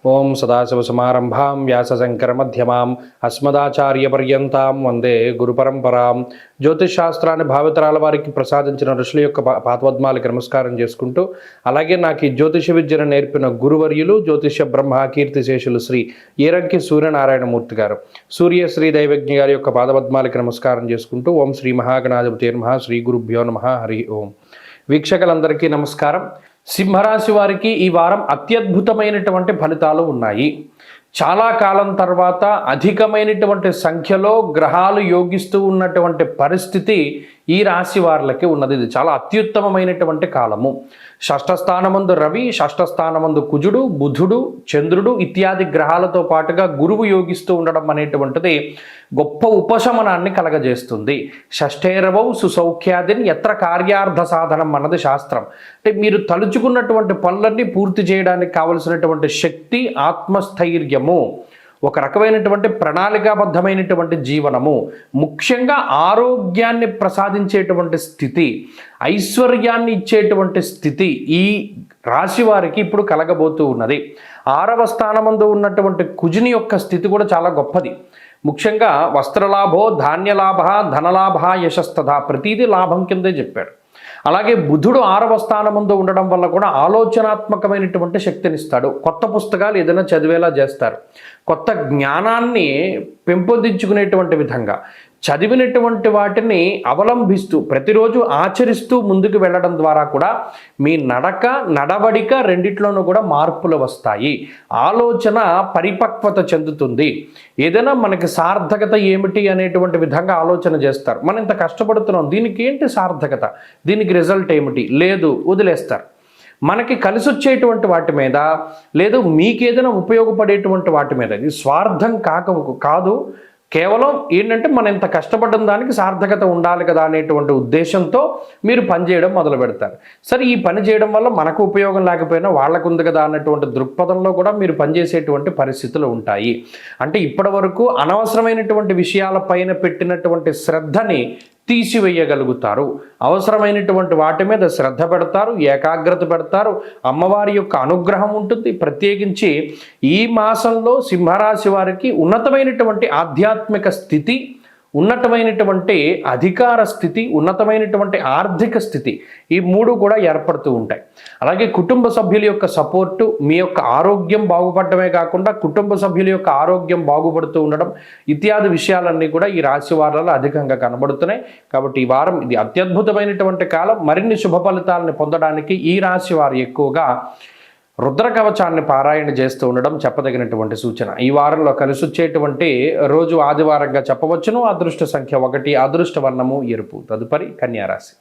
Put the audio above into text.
ఓం సదాశివసమారంభాం వ్యాసశంకరమధ్యమాం అస్మదాచార్యపర్యంతాం వందే గురుపరంపరాం. జ్యోతిష్ శాస్త్రాన్ని భావితరాల వారికి ప్రసాదించిన ఋషుల యొక్క పాదపద్మాలకి నమస్కారం చేసుకుంటూ, అలాగే నాకు ఈ జ్యోతిష విద్యను నేర్పిన గురువర్యులు జ్యోతిష బ్రహ్మ కీర్తిశేషులు శ్రీ ఈరంకి సూర్యనారాయణమూర్తి గారు, సూర్యశ్రీ దైవజ్ఞ గారి యొక్క పాదపద్మాలకి నమస్కారం చేసుకుంటూ, ఓం శ్రీ మహాగణాధిపతి నమః, శ్రీ గురుభ్యో నమః, హరి ఓం. వీక్షకులందరికీ నమస్కారం. సింహరాశి వారికి ఈ వారం అత్యద్భుతమైనటువంటి ఫలితాలు ఉన్నాయి. చాలా కాలం తర్వాత అధికమైనటువంటి సంఖ్యలో గ్రహాలు యోగిస్తూ ఉన్నటువంటి పరిస్థితి ఈ రాశి వారికి ఉన్నది. ఇది చాలా అత్యుత్తమమైనటువంటి కాలము. షష్ఠస్థానమందు రవి, షష్ఠస్థానమందు కుజుడు, బుధుడు, చంద్రుడు ఇత్యాది గ్రహాలతో పాటుగా గురువు యోగిస్తూ ఉండడం అనేటువంటిది గొప్ప ఉపశమనాన్ని కలగజేస్తుంది. షష్ఠేరవౌ సుసౌఖ్యాదిని ఎత్ర కార్యార్థ సాధనం అన్నది శాస్త్రం. అంటే మీరు తలుచుకున్నటువంటి పనులన్నీ పూర్తి చేయడానికి కావలసినటువంటి శక్తి, ఆత్మస్థైర్యము, ఒక రకమైనటువంటి ప్రణాళికాబద్ధమైనటువంటి జీవనము, ముఖ్యంగా ఆరోగ్యాన్ని ప్రసాదించేటువంటి స్థితి, ఐశ్వర్యాన్ని ఇచ్చేటువంటి స్థితి ఈ రాశి వారికి ఇప్పుడు కలగబోతూ ఉన్నది. 6వ స్థానమందు ఉన్నటువంటి కుజుని యొక్క స్థితి కూడా చాలా గొప్పది. ముఖ్యంగా వస్త్రలాభో, ధాన్యలాభ, ధనలాభ, యశస్తథ ప్రతీది లాభం కిందే చెప్పాడు. అలాగే బుధుడు 6వ స్థానమందు ఉండడం వల్ల కూడా ఆలోచనాత్మకమైనటువంటి శక్తినిస్తాడు. కొత్త పుస్తకాలు ఏదైనా చదివేలా చేస్తారు. కొత్త జ్ఞానాన్ని పెంపొందించుకునేటువంటి విధంగా చదివినటువంటి వాటిని అవలంబిస్తూ ప్రతిరోజు ఆచరిస్తూ ముందుకు వెళ్ళడం ద్వారా కూడా మీ నడవడిక రెండిట్లోనూ కూడా మార్పులు వస్తాయి. ఆలోచన పరిపక్వత చెందుతుంది. ఏదైనా మనకి సార్థకత ఏమిటి అనేటువంటి విధంగా ఆలోచన చేస్తారు. మనం ఇంత కష్టపడుతున్నాం, దీనికి ఏంటి సార్థకత, దీనికి రిజల్ట్ ఏమిటి, లేదు వదిలేస్తారు. మనకి కలిసి వచ్చేటువంటి వాటి మీద, లేదు మీకేదైనా ఉపయోగపడేటువంటి వాటి మీద, ఇది స్వార్థం కాదు, కేవలం ఏంటంటే మనం ఇంత కష్టపడ్డం దానికి సార్థకత ఉండాలి కదా అనేటువంటి ఉద్దేశంతో మీరు పనిచేయడం మొదలు పెడతారు. సరే, ఈ పని చేయడం వల్ల మనకు ఉపయోగం లేకపోయినా వాళ్ళకు ఉంది కదా అన్నటువంటి దృక్పథంలో కూడా మీరు పనిచేసేటువంటి పరిస్థితులు ఉంటాయి. అంటే ఇప్పటి వరకు అనవసరమైనటువంటి విషయాలపైన పెట్టినటువంటి శ్రద్ధని తీసివేయగలుగుతారు. అవసరమైనటువంటి వాటి మీద శ్రద్ధ పెడతారు, ఏకాగ్రత పెడతారు. అమ్మవారి యొక్క అనుగ్రహం ఉంటుంది. ప్రత్యేకించి ఈ మాసంలో సింహరాశి వారికి ఉన్నతమైనటువంటి ఆధ్యాత్మిక స్థితి, ఉన్నతమైనటువంటి అధికార స్థితి, ఉన్నతమైనటువంటి ఆర్థిక స్థితి, ఈ మూడు కూడా ఏర్పడుతూ ఉంటాయి. అలాగే కుటుంబ సభ్యుల యొక్క సపోర్టు, మీ యొక్క ఆరోగ్యం బాగుపడటమే కాకుండా కుటుంబ సభ్యుల యొక్క ఆరోగ్యం బాగుపడుతూ ఉండడం ఇత్యాది విషయాలన్నీ కూడా ఈ రాశి వారాల్లో అధికంగా కనబడుతున్నాయి. కాబట్టి ఈ వారం ఇది అత్యద్భుతమైనటువంటి కాలం. మరిన్ని శుభ ఫలితాలను పొందడానికి ఈ రాశి వారు ఎక్కువగా రుద్రకవచాన్ని పారాయణ చేస్తూ ఉండడం చెప్పదగినటువంటి సూచన. ఈ వారంలో కలిసి వచ్చేటువంటి రోజు ఆదివారంగా చెప్పవచ్చును. అదృష్ట సంఖ్య 1, అదృష్ట వర్ణము ఎరుపు. తదుపరి కన్యారాశి.